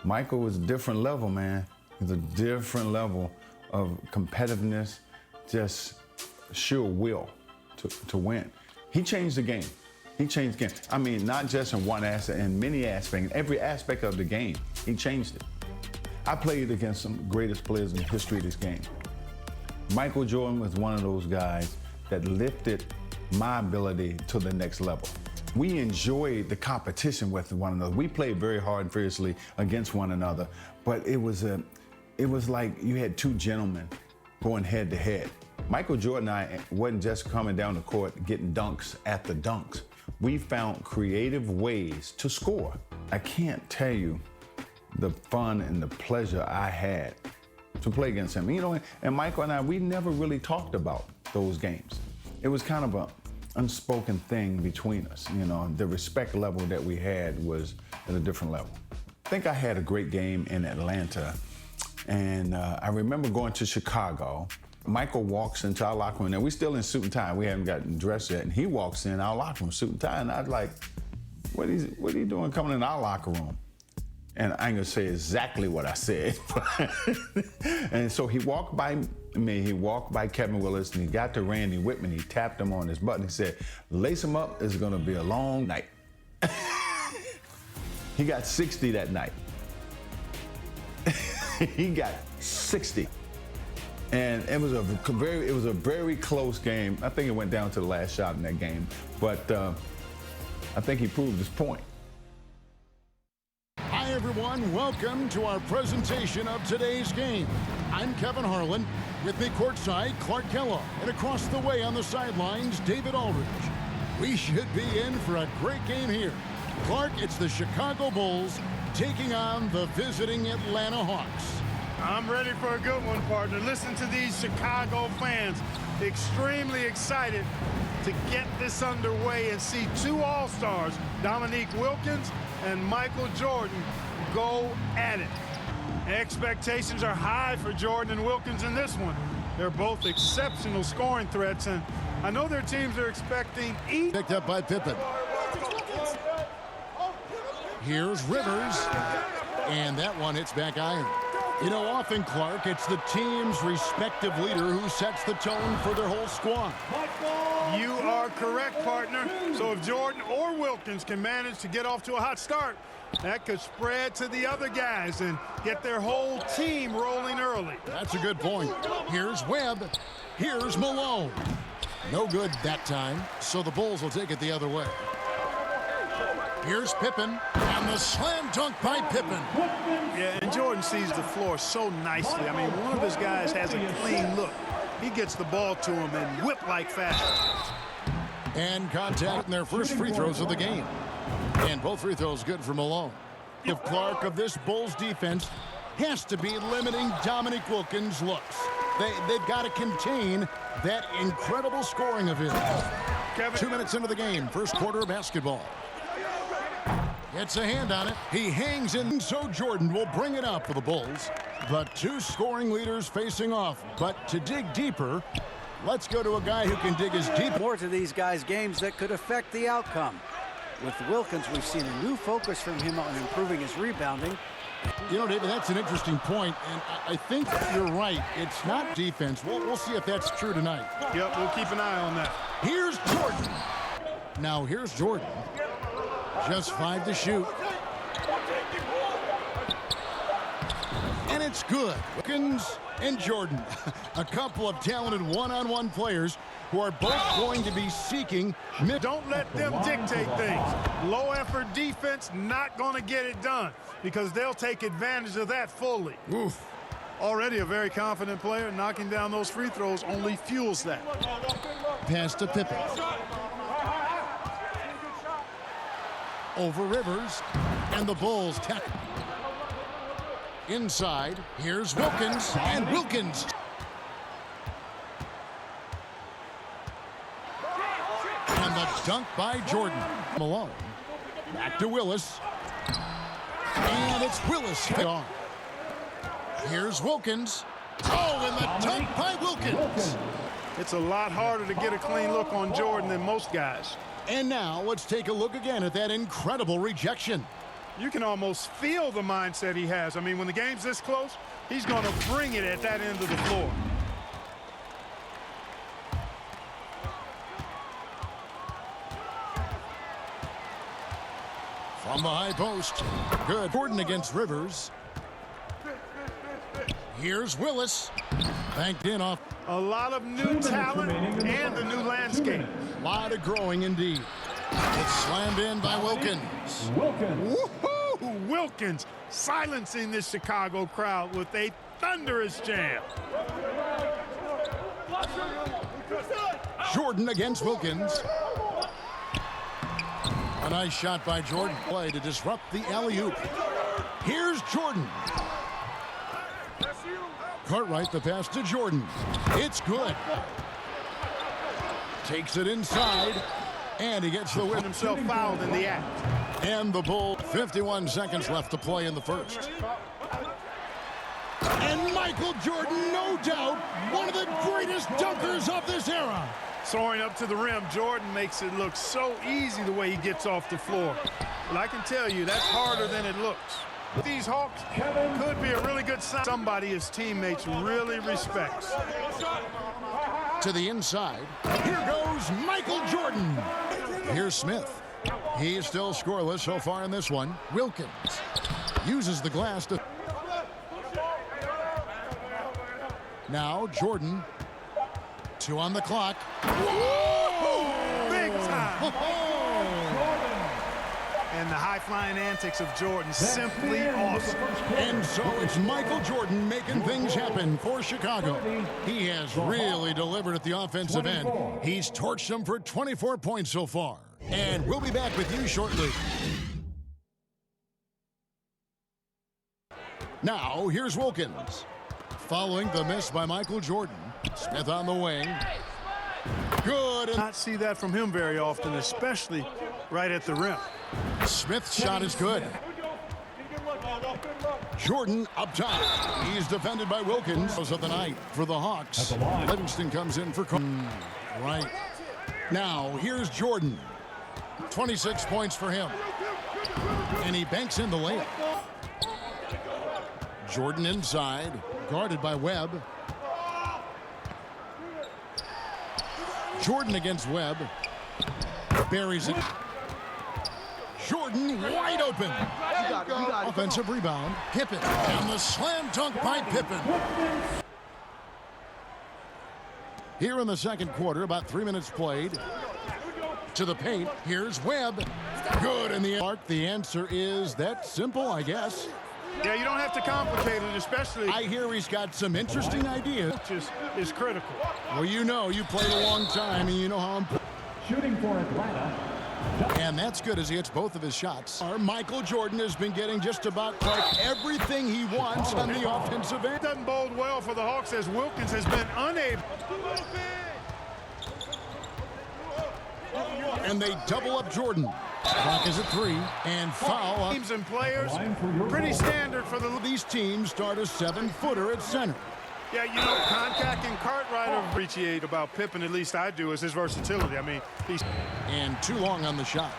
Michael was a different level, man. He's a different level of competitiveness, just sheer will to win. He changed the game. He changed the game. I mean, not just in one aspect, in many aspects, in every aspect of the game, he changed it. I played against some of the greatest players in the history of this game. Michael Jordan was one of those guys that lifted my ability to the next level. We enjoyed the competition with one another. We played very hard and fiercely against one another, but it was like you had two gentlemen going head to head. Michael Jordan and I wasn't just coming down the court getting dunks at the dunks. We found creative ways to score. I can't tell you the fun and the pleasure I had to play against him. You know, and Michael and I, we never really talked about those games. It was kind of an unspoken thing between us. You know, the respect level that we had was at a different level. I think I had a great game in Atlanta, and I remember going to Chicago. Michael walks into our locker room, and we're still in suit and tie. We haven't gotten dressed yet, and he walks in our locker room, suit and tie, and I was like, what are you doing coming in our locker room? And I ain't gonna say exactly what I said. And so he walked by me, he walked by Kevin Willis, and he got to Randy Whitman, he tapped him on his butt, and he said, lace him up, it's gonna be a long night. He got 60 that night. He got 60. And it was a very close game. I think it went down to the last shot in that game, but I think he proved his point. Hi everyone, welcome to our presentation of today's game. I'm Kevin Harlan. With me courtside, Clark Kellogg, and across the way on the sidelines, David Aldridge. We should be in for a great game here. Clark, it's the Chicago Bulls taking on the visiting Atlanta Hawks. I'm ready for a good one, partner. Listen to these Chicago fans. Extremely excited to get this underway and see two All-Stars, Dominique Wilkins and Michael Jordan, go at it. Expectations are high for Jordan and Wilkins in this one. They're both exceptional scoring threats, and I know their teams are expecting each. Picked up by Pippen. Here's Rivers, and that one hits back iron. You know, often, Clark, it's the team's respective leader who sets the tone for their whole squad. You are correct, partner. So if Jordan or Wilkins can manage to get off to a hot start, that could spread to the other guys and get their whole team rolling early. That's a good point. Here's Webb. Here's Malone. No good that time, so the Bulls will take it the other way. Here's Pippen, and the slam dunk by Pippen. Yeah, and Jordan sees the floor so nicely. I mean, one of his guys has a clean look. He gets the ball to him and whip like fast. And contact in their first free throws of the game. And both free throws good for Malone. If Clark of this Bulls defense has to be limiting Dominique Wilkins' looks. They've got to contain that incredible scoring of his. Kevin. 2 minutes into the game, first quarter of basketball. Gets a hand on it. He hangs in, so Jordan will bring it out for the Bulls. The two scoring leaders facing off. But to dig deeper, let's go to a guy who can dig as deep. More to these guys' games that could affect the outcome. With Wilkins, we've seen a new focus from him on improving his rebounding. You know, David, that's an interesting point, and I think you're right. It's not defense. We'll see if that's true tonight. Yep, we'll keep an eye on that. Here's Jordan. Now, here's Jordan. Just 5 to shoot. And it's good. Wilkins and Jordan, a couple of talented one-on-one players who are both going to be seeking. Don't let them dictate things. Low-effort defense not going to get it done because they'll take advantage of that fully. Oof. Already a very confident player. Knocking down those free throws only fuels that. Pass to Pippen. Over Rivers, and the Bulls tackle. Inside, here's Wilkins, and Wilkins. And the dunk by Jordan. Malone. Back to Willis. And it's Willis. Here's Wilkins. Oh, and the dunk by Wilkins. It's a lot harder to get a clean look on Jordan than most guys. And now let's take a look again at that incredible rejection. You can almost feel the mindset he has. I mean, when the game's this close, he's going to bring it at that end of the floor. From the high post. Good. Gordon against Rivers. Here's Willis. Banked in off. A lot of new talent and a new landscape. A lot of growing indeed. It's slammed in by Wilkins. Woohoo! Wilkins silencing this Chicago crowd with a thunderous jam. Jordan against Wilkins. A nice shot by Jordan. Play to disrupt the alley-oop. Here's Jordan. Cartwright the pass to Jordan. It's good. Takes it inside. And he gets the win. Himself fouled in the act. And the Bull. 51 seconds left to play in the first. And Michael Jordan, no doubt, one of the greatest dunkers of this era. Soaring up to the rim, Jordan makes it look so easy the way he gets off the floor. But I can tell you, that's harder than it looks. These Hawks could be a really good sign. Somebody his teammates really respects. To the inside. Here goes Michael Jordan. Here's Smith. He's still scoreless so far in this one. Wilkins uses the glass to... Now Jordan. 2 on the clock. Whoa! Big time! And the high-flying antics of Jordan, simply awesome. And so it's Michael Jordan making things happen for Chicago. He has really delivered at the offensive end. He's torched them for 24 points so far. And we'll be back with you shortly. Now, here's Wilkins. Following the miss by Michael Jordan. Smith on the wing. Good. And not see that from him very often, especially right at the rim. Smith's shot is good. Jordan up top. He's defended by Wilkins. Of the night for the Hawks. Livingston comes in for right. Now here's Jordan. 26 points for him. And he banks in the layup. Jordan inside. Guarded by Webb. Jordan against Webb. Buries it. Jordan wide open. Offensive rebound. Pippen. And the slam dunk by Pippen. Here in the second quarter, about 3 minutes played. To the paint. Here's Webb. Good in the arc. The answer is that simple, I guess. Yeah, you don't have to complicate it, especially. I hear he's got some interesting ideas. Which is critical. Well, you know, you played a long time, and you know how important. Shooting for Atlanta. And that's good as he hits both of his shots. Michael Jordan has been getting just about like everything he wants on the offensive end. Doesn't bode well for the Hawks as Wilkins has been unable. And they double up Jordan. Clock is at 3 and foul. Teams and players, pretty standard for these teams start a 7-footer at center. Yeah, you know, Contact and Cartwright appreciate about Pippen, at least I do, is his versatility. I mean, he's... And too long on the shot.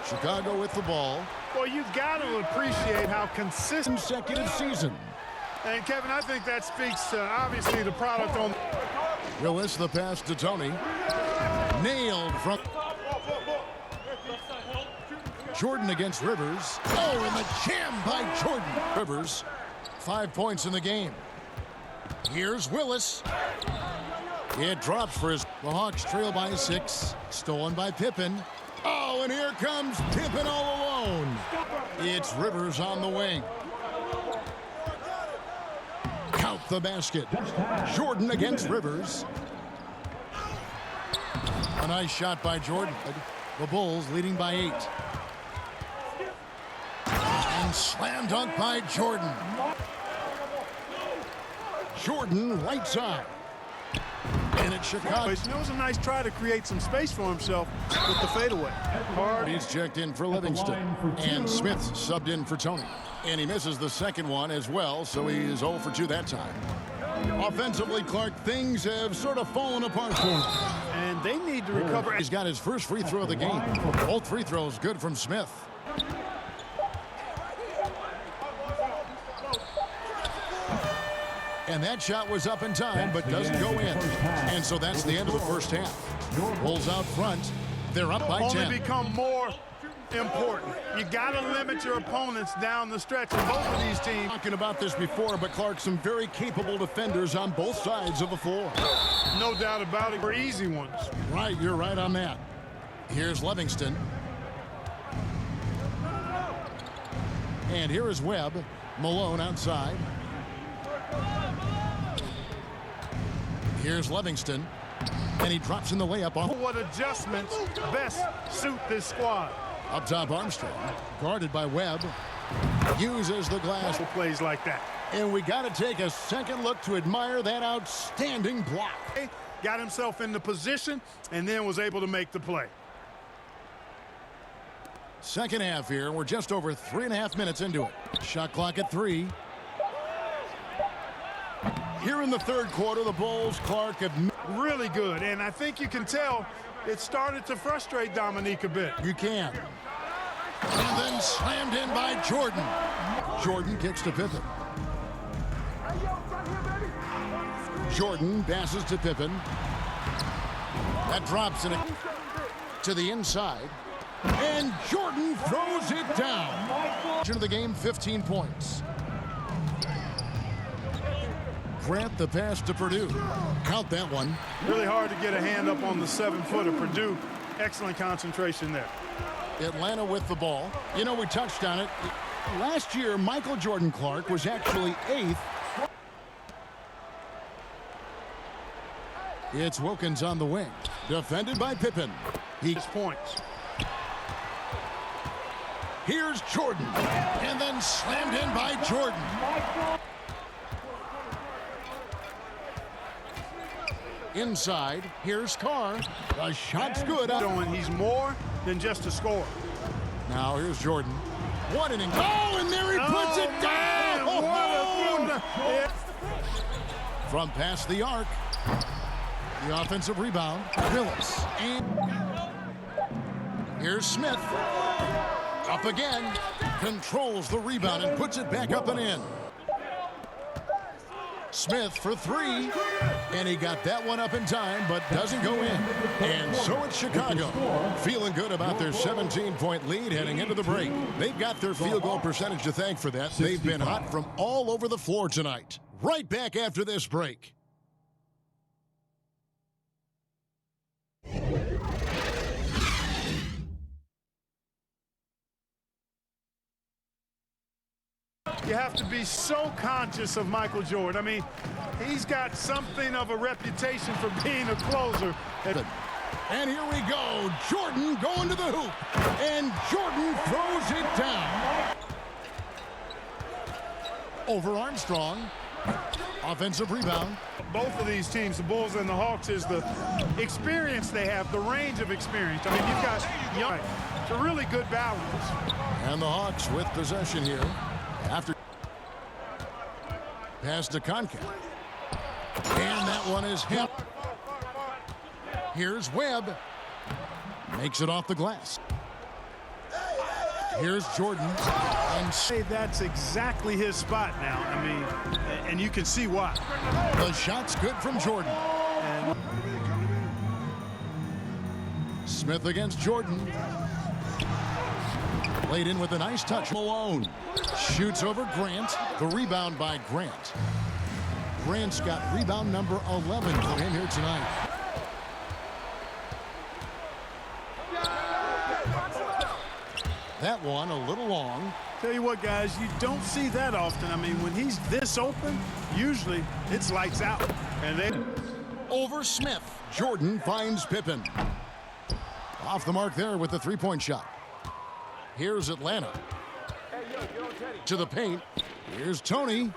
Chicago with the ball. Well, you've got to appreciate how consistent... Consecutive season. And, Kevin, I think that speaks to, obviously, the product on... Willis, the pass to Tony. Nailed from... Jordan against Rivers. Oh, and the jam by Jordan. Rivers, 5 points in the game. Here's Willis. It drops for his... The Hawks trail by 6. Stolen by Pippen. Oh, and here comes Pippen all alone. It's Rivers on the wing. Count the basket. Jordan against Rivers. A nice shot by Jordan. The Bulls leading by 8. And slam dunk by Jordan. Jordan right side. And it's Chicago. It was a nice try to create some space for himself with the fadeaway. Hard. He's checked in for Livingston. And Smith subbed in for Tony. And he misses the second one as well, so he is 0 for 2 that time. Offensively, Clark, things have sort of fallen apart for him. And they need to recover. He's got his first free throw of the game. Both free throws good from Smith. And that shot was up in time, but doesn't go in. And so that's the end of the first half. Bulls out front. They're up by 10. Only become more important. You got to limit your opponents down the stretch. And both of these teams. Talking about this before, but Clark, some very capable defenders on both sides of the floor. No doubt about it. They're easy ones. Right, you're right on that. Here's Livingston. And here is Webb. Malone outside. Here's Livingston. And he drops in the layup off. What adjustments best suit this squad? Up top, Armstrong. Guarded by Webb. Uses the glass. Plays like that. And we got to take a second look to admire that outstanding block. Got himself in the position and then was able to make the play. Second half here. We're just over 3.5 minutes into it. Shot clock at 3. Here in the third quarter, the Bulls, Clark, have really good. And I think you can tell it started to frustrate Dominique a bit. You can. And then slammed in by Jordan. Jordan kicks to Pippen. Jordan passes to Pippen. That drops in to the inside. And Jordan throws it down. To the game, 15 points. Grant the pass to Purdue. Count that one. Really hard to get a hand up on the 7-footer. Purdue, excellent concentration there. Atlanta with the ball. You know, we touched on it. Last year, Michael Jordan Clark was actually 8th. It's Wilkins on the wing. Defended by Pippen. He points. Here's Jordan. And then slammed in by Jordan. Inside, here's Carr. The shot's good. He's more than just a scorer. Now here's Jordan. What an oh, and there he puts it down. Man, From past the arc, the offensive rebound. Phillips. And here's Smith. Up again. Controls the rebound and puts it back up and in. Smith for 3, and he got that one up in time, but doesn't go in. And so it's Chicago, feeling good about their 17-point lead heading into the break. They've got their field goal percentage to thank for that. They've been hot from all over the floor tonight. Right back after this break. You have to be so conscious of Michael Jordan. I mean, he's got something of a reputation for being a closer. And here we go. Jordan going to the hoop. And Jordan throws it down. Over Armstrong. Offensive rebound. Both of these teams, the Bulls and the Hawks, is the experience they have, the range of experience. I mean, you've got young. It's a really good balance. And the Hawks with possession here. After pass to Concat. And that one is hit. Here's Webb. Makes it off the glass. Here's Jordan. And that's exactly his spot now. I mean, and you can see why. The shot's good from Jordan. And Smith against Jordan. Laid in with a nice touch. Malone shoots over Grant. The rebound by Grant. Grant's got rebound number 11 for him here tonight. That one a little long. Tell you what, guys, you don't see that often. I mean, when he's this open, usually it's lights out. And they over Smith. Jordan finds Pippen. Off the mark there with the three-point shot. Here's Atlanta. To the paint. Here's Tony.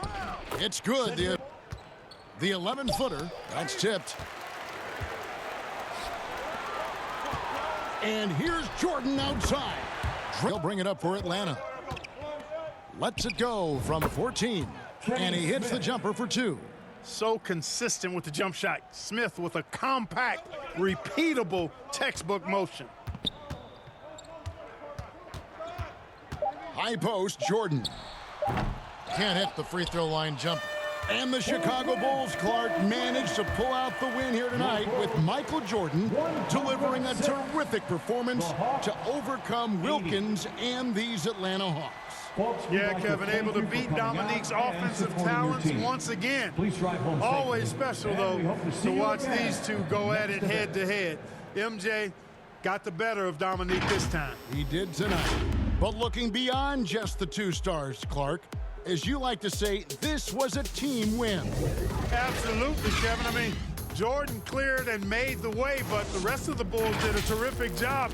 It's good. The 11-footer. That's tipped. And here's Jordan outside. They'll bring it up for Atlanta. Lets it go from 14. And he hits the jumper for 2. So consistent with the jump shot. Smith with a compact, repeatable textbook motion. High post, Jordan. Can't hit the free throw line jumper. And the Chicago Bulls, Clark, managed to pull out the win here tonight with Michael Jordan delivering a terrific performance to overcome Wilkins and these Atlanta Hawks. Yeah, Kevin, able to beat Dominique's offensive talents once again. Always special, though, to watch these two go at it head-to-head. MJ got the better of Dominique this time. He did tonight. But looking beyond just the two stars, Clark, as you like to say, this was a team win. Absolutely, Kevin. I mean, Jordan cleared and made the way, but the rest of the Bulls did a terrific job.